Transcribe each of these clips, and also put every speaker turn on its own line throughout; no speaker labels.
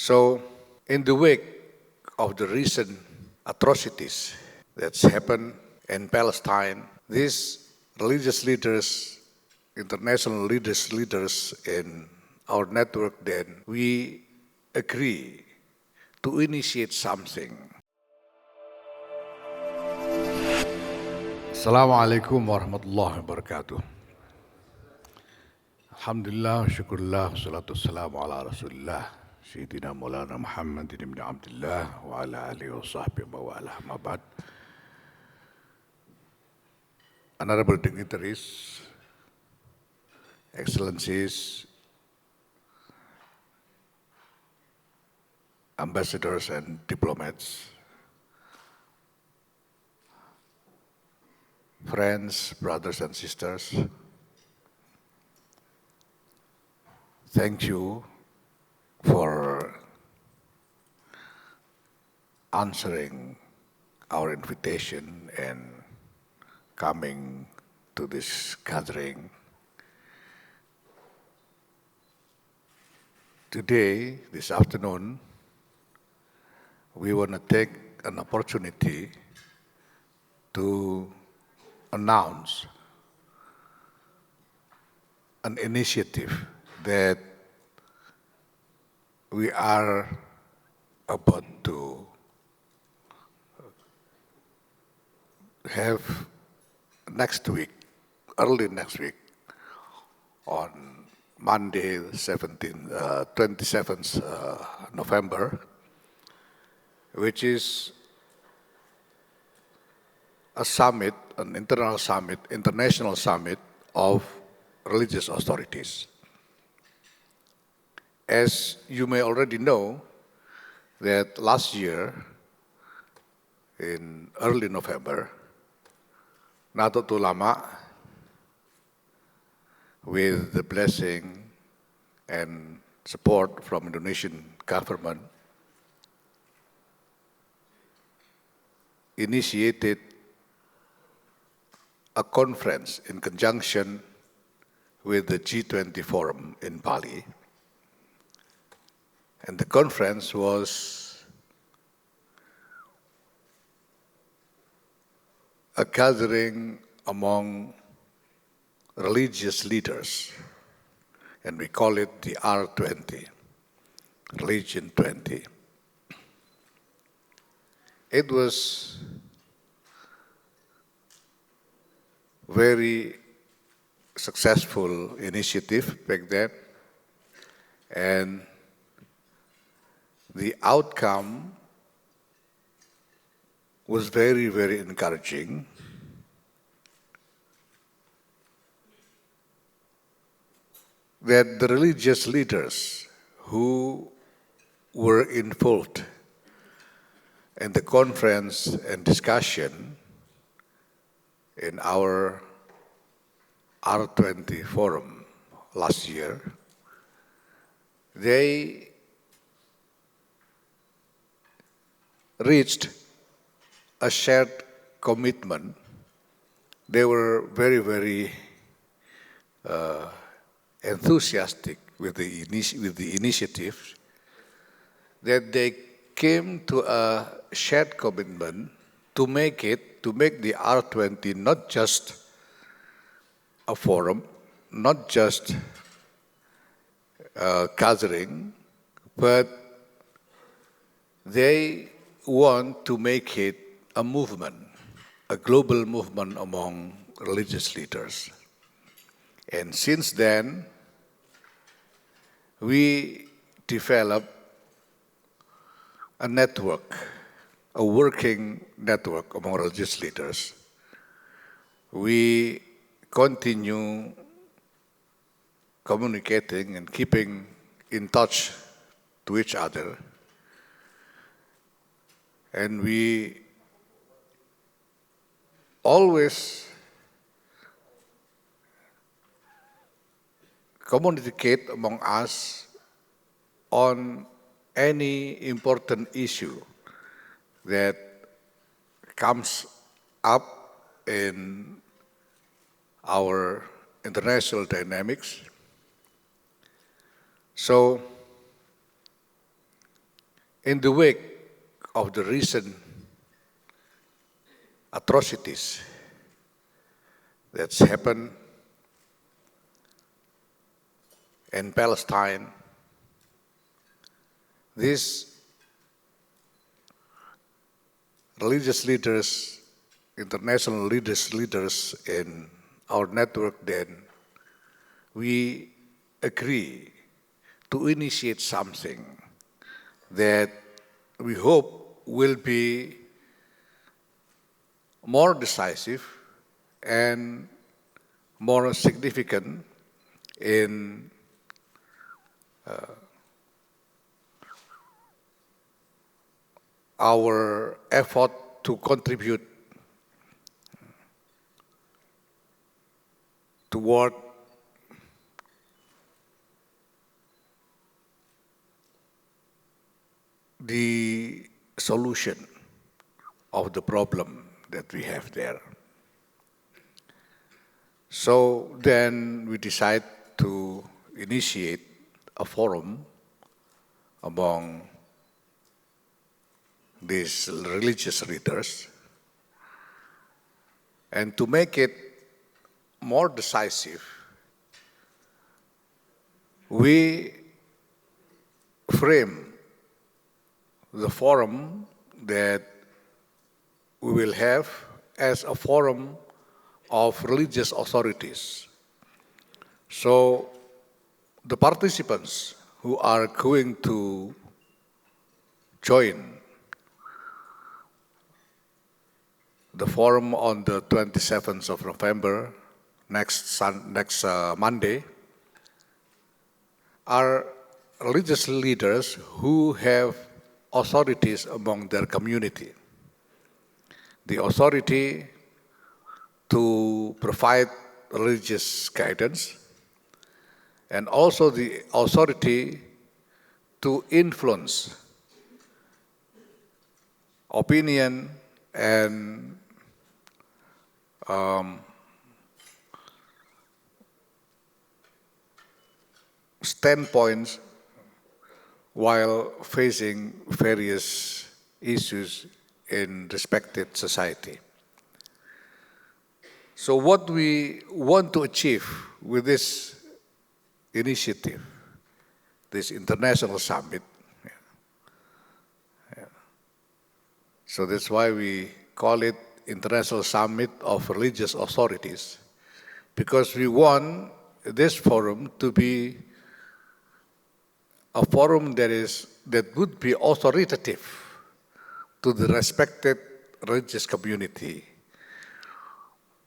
So, in the wake of the recent atrocities that's happened in Palestine, these religious leaders, international leaders in our network, then we agree to initiate something. Assalamualaikum warahmatullahi wabarakatuh. Alhamdulillah, syukurlah, salatu wassalamu ala rasulillah, Sayyidina Maulana Muhammad ibn Abdullah wa ala alihi wa sahbihi wa ala mabad. Honorable dignitaries, excellencies, ambassadors and diplomats, friends, brothers and sisters, thank you for answering our invitation and coming to this gathering. Today, this afternoon, we want to take an opportunity to announce an initiative that we are about to have next week, early next week, on Monday, 27th November, which is a summit, an international summit of religious authorities. As you may already know, that last year, in early November, Nahdlatul Ulama, with the blessing and support from Indonesian government, initiated a conference in conjunction with the G20 forum in Bali. And the conference was a gathering among religious leaders, and we call it the R20, Religion 20. It was very successful initiative back then, and the outcome was very, very encouraging. That the religious leaders who were involved in the conference and discussion in our R20 forum last year, they reached a shared commitment. They were very, very enthusiastic with the initiative, that they came to a shared commitment to make the R20 not just a forum, not just a gathering, but they want to make it a movement, a global movement among religious leaders. And since then, we developed a network, a working network among religious leaders. We continue communicating and keeping in touch to each other. And we always communicate among us on any important issue that comes up in our international dynamics. So In the wake of the recent atrocities that's happened in Palestine, these religious leaders, international leaders in our network, then we agree to initiate something that we hope will be more decisive and more significant in our effort to contribute toward the solution of the problem that we have there. So then we decide to initiate a forum among these religious leaders, and to make it more decisive, we frame the forum that we will have as a forum of religious authorities. So the participants who are going to join the forum on the 27th of November, next Monday, are religious leaders who have authorities among their community. The authority to provide religious guidance, and also the authority to influence opinion and standpoints while facing various issues in respected society. So what we want to achieve with this initiative, this international summit, so that's why we call it International Summit of Religious Authorities, because we want this forum to be a forum that would be authoritative to the respected religious community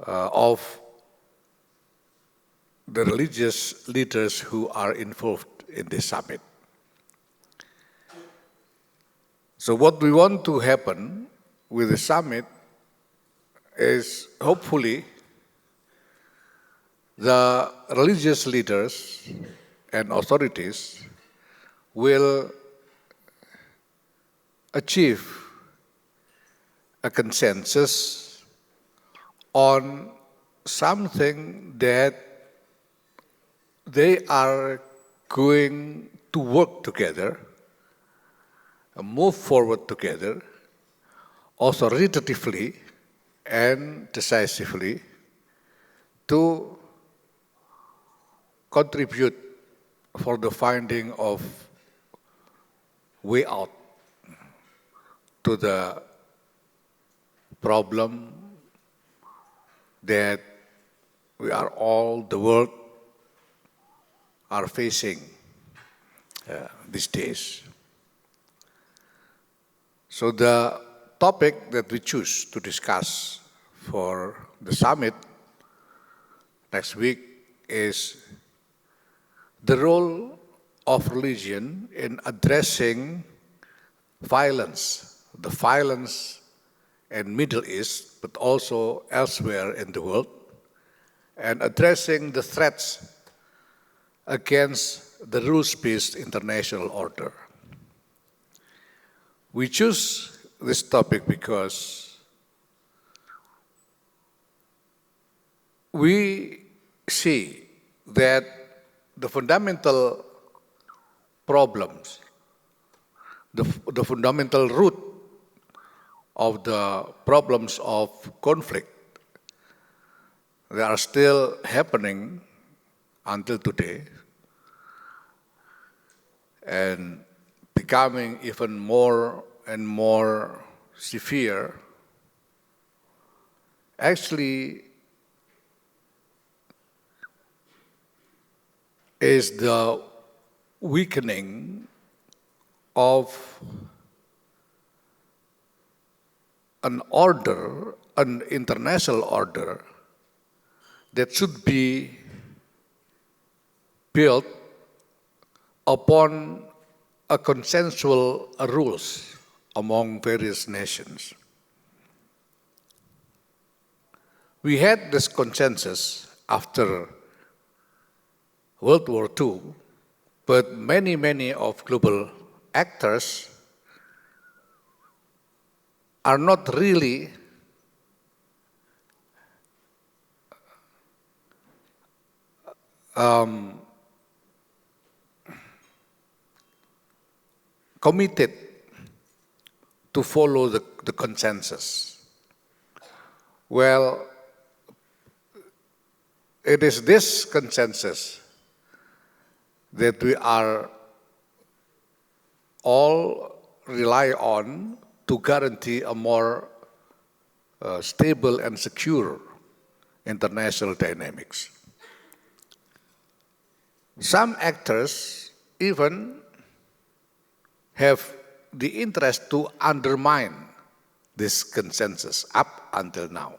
of the religious leaders who are involved in this summit. So what we want to happen with the summit is hopefully the religious leaders and authorities will achieve a consensus on something that they are going to work together, move forward together, authoritatively and decisively to contribute for the finding of way out to the problem that the world are facing these days. So the topic that we choose to discuss for the summit next week is the role of religion in addressing violence, the violence in Middle East, but also elsewhere in the world, and addressing the threats against the rules-based international order. We choose this topic because we see that the fundamental problems the fundamental root of the problems of conflict that are still happening until today and becoming even more and more severe, actually is the weakening of an order, an international order that should be built upon a consensual rules among various nations. We had this consensus after World War II, but many of global actors are not really committed to follow the consensus. Well, it is this consensus that we are all rely on to guarantee a more stable and secure international dynamics. Some actors even have the interest to undermine this consensus up until now.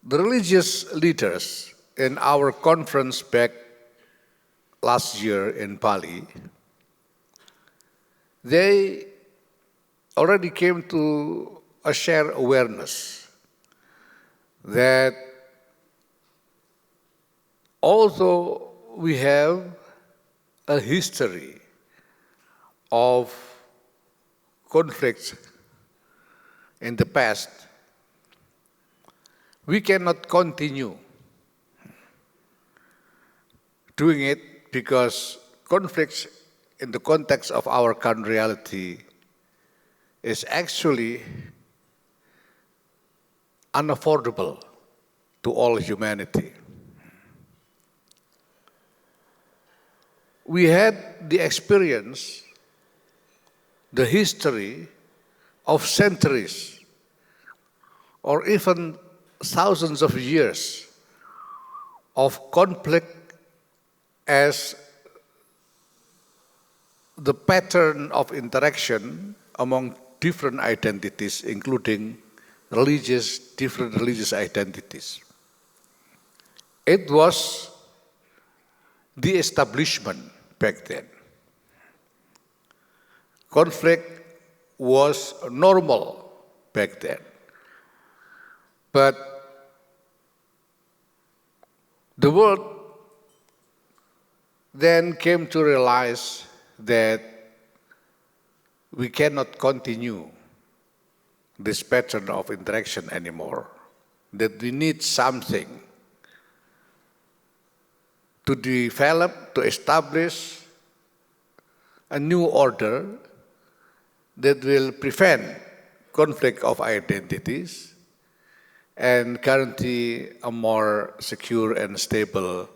The religious leaders in our conference back last year in Bali, they already came to a shared awareness that although we have a history of conflicts in the past, we cannot continue doing it because conflicts in the context of our current reality is actually unaffordable to all humanity. We had the experience, the history of centuries or even thousands of years of conflict as the pattern of interaction among different identities, including different religious identities. It was the establishment back then. Conflict was normal back then. But the world then came to realize that we cannot continue this pattern of interaction anymore, that we need something to develop, to establish a new order that will prevent conflict of identities and guarantee a more secure and stable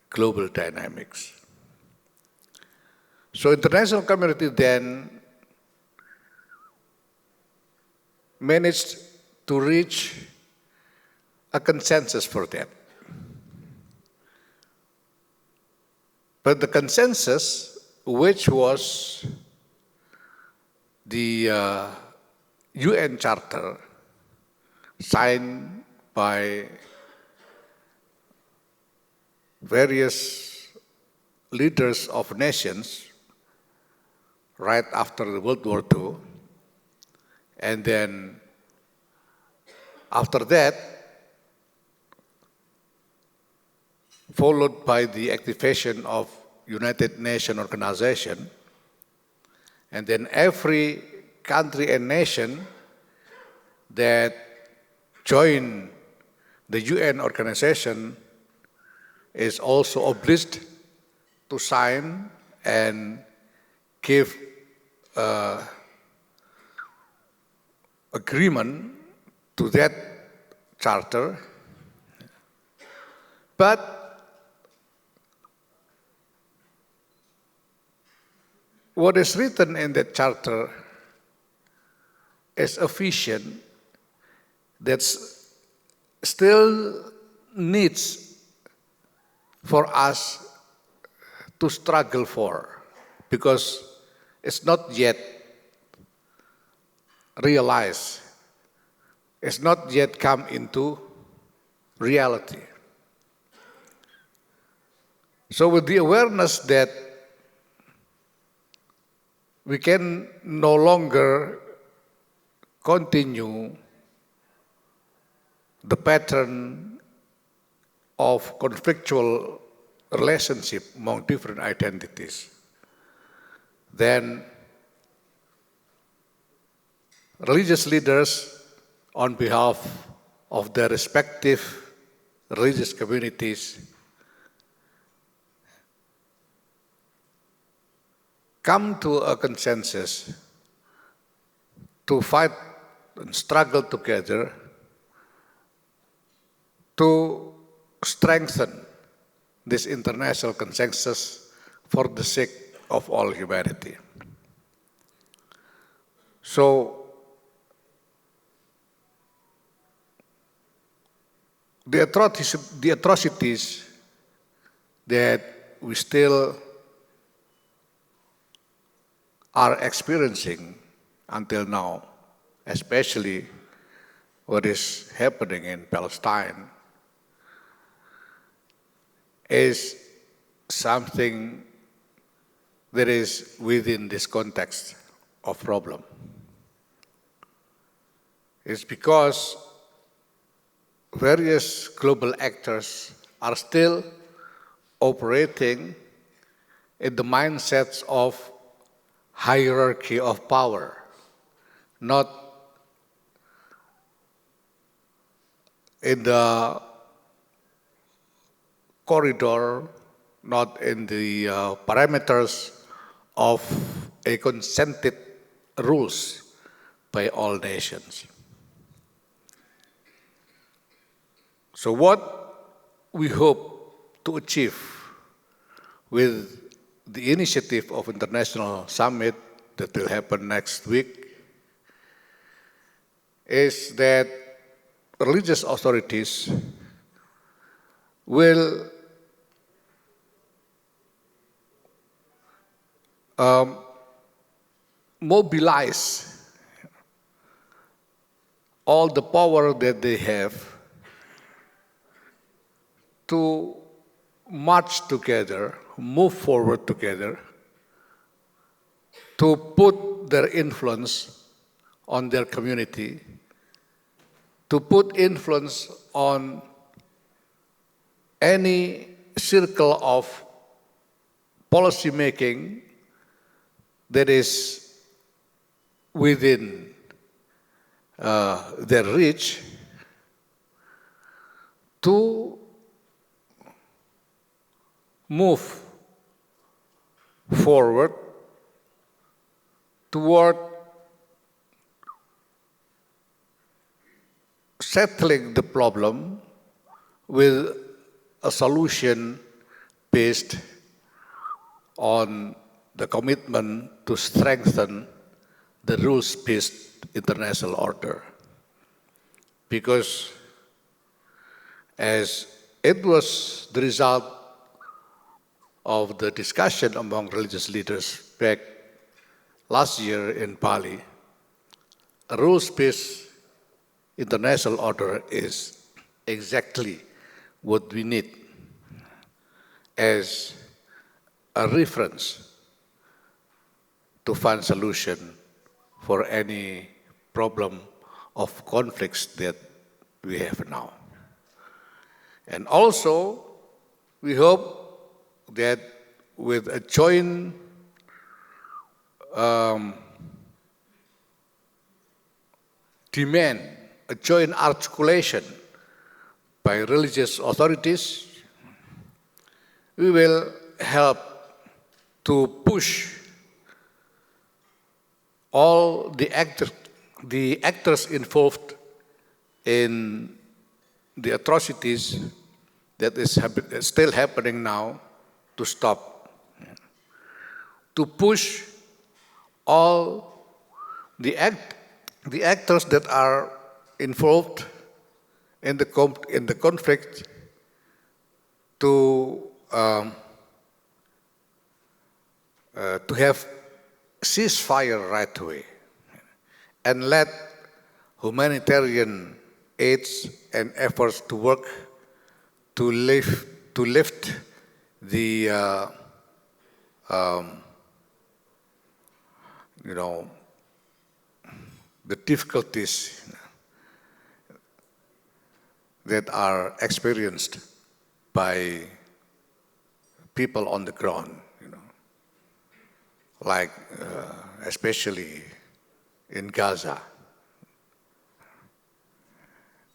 global dynamics. So international community then managed to reach a consensus for that. But the consensus, which was the UN Charter signed by various leaders of nations right after the World War II, and then after that, followed by the activation of United Nations Organization, and then every country and nation that join the UN organization is also obliged to sign and give agreement to that charter, but what is written in that charter is a vision that still needs for us to struggle for, because it's not yet realized, it's not yet come into reality. So with the awareness that we can no longer continue the pattern of conflictual relationship among different identities, then religious leaders, on behalf of their respective religious communities, come to a consensus to fight and struggle together to strengthen this international consensus for the sake of all humanity. So, the atrocities that we still are experiencing until now, especially what is happening in Palestine, is something that is within this context of problem. It's because various global actors are still operating in the mindsets of hierarchy of power, not in the corridor, not in the parameters of a consented rules by all nations. So what we hope to achieve with the initiative of International Summit that will happen next week is that religious authorities will mobilize all the power that they have to march together, move forward together, to put their influence on their community, to put influence on any circle of policy making that is within their reach, to move forward toward settling the problem with a solution based on the commitment to strengthen the rules-based international order. Because as it was the result of the discussion among religious leaders back last year in Bali, a rules-based international order is exactly what we need as a reference to find solution for any problem of conflicts that we have now. And also, we hope that with a joint demand, a joint articulation by religious authorities, we will help to push all the actors involved in the atrocities that is still happening now to stop, to push all the actors that are involved in the conflict to have ceasefire right away and let humanitarian aids and efforts to work to lift the the difficulties that are experienced by people on the ground, like especially in Gaza.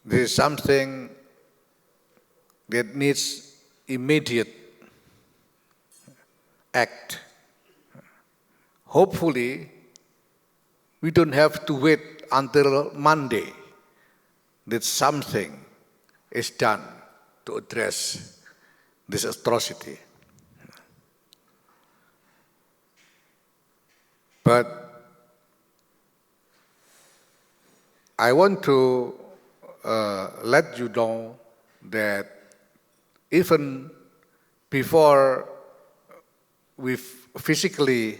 This is something that needs immediate act. Hopefully, we don't have to wait until Monday that something is done to address this atrocity. But I want to let you know that even before we physically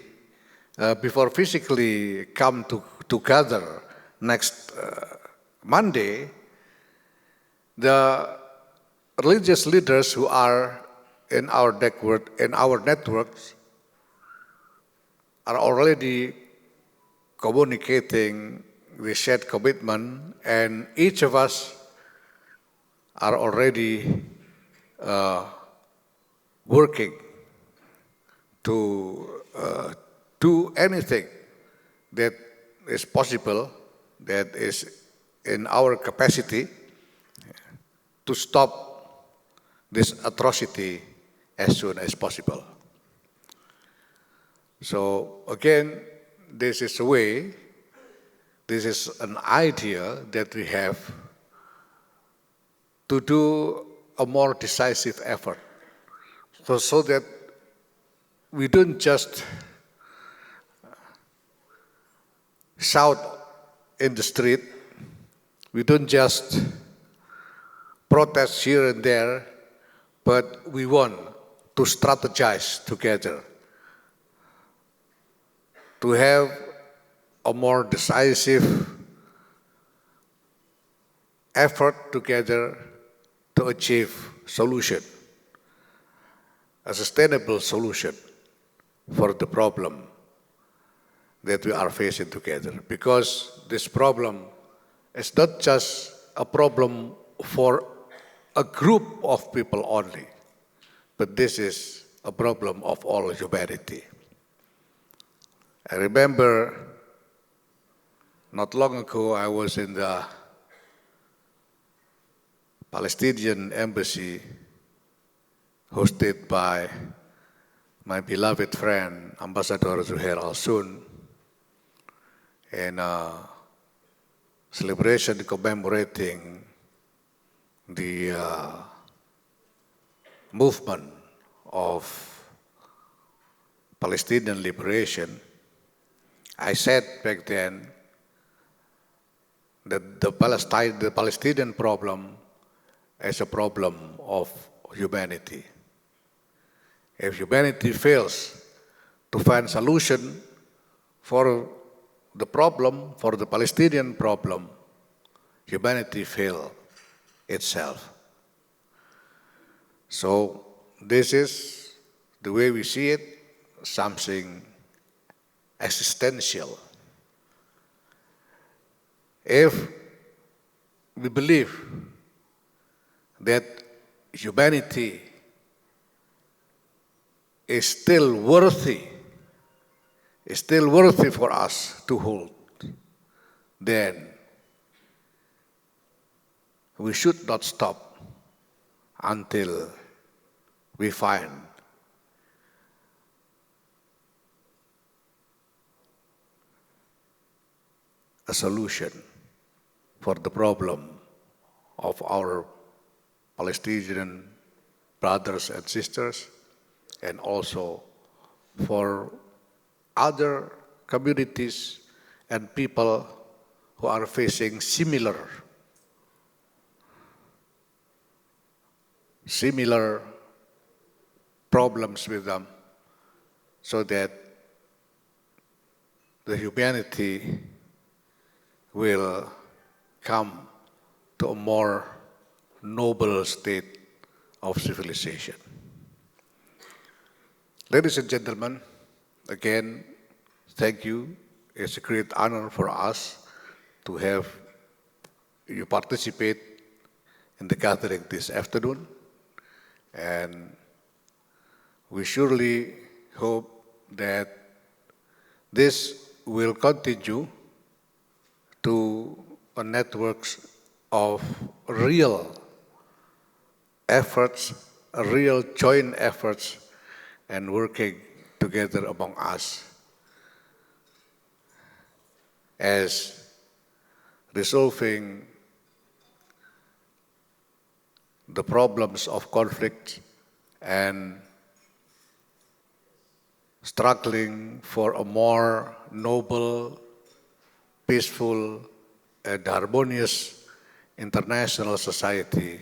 come together next Monday, the religious leaders who are in our networks are already communicating the shared commitment, and each of us are already working to do anything that is possible, that is in our capacity, to stop this atrocity as soon as possible. So again, this is a way, this is an idea that we have to do a more decisive effort, so that we don't just shout in the street, we don't just protest here and there, but we want to strategize together, to have a more decisive effort together to achieve solution, a sustainable solution for the problem that we are facing together. Because this problem is not just a problem for a group of people only, but this is a problem of all humanity. I remember not long ago I was in the Palestinian embassy hosted by my beloved friend Ambassador Zuhair Al-Sun, in a celebration commemorating the movement of Palestinian liberation. I said back then that the Palestinian problem is a problem of humanity. If humanity fails to find solution for the problem, for the Palestinian problem, humanity fails itself. So this is the way we see it, something existential. If we believe that humanity is still worthy for us to hold, then we should not stop until we find a solution for the problem of our Palestinian brothers and sisters, and also for other communities and people who are facing similar problems with them, so that the humanity will come to a more noble state of civilization. Ladies and gentlemen, again, thank you. It's a great honor for us to have you participate in the gathering this afternoon, and we surely hope that this will continue to a network of real efforts, real joint efforts, and working together among us as resolving the problems of conflict and struggling for a more noble, peaceful, and harmonious international society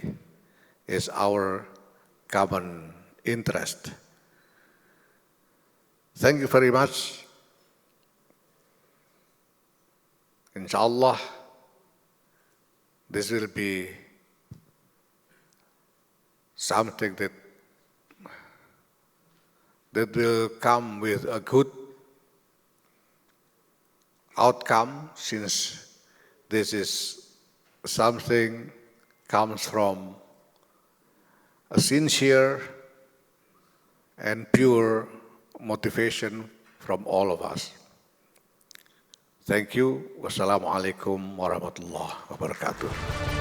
is our common interest. Thank you very much. Inshallah, this will be something that will come with a good outcome, since this is something comes from a sincere and pure motivation from all of us. Thank you. Wassalamualaikum warahmatullahi wabarakatuh.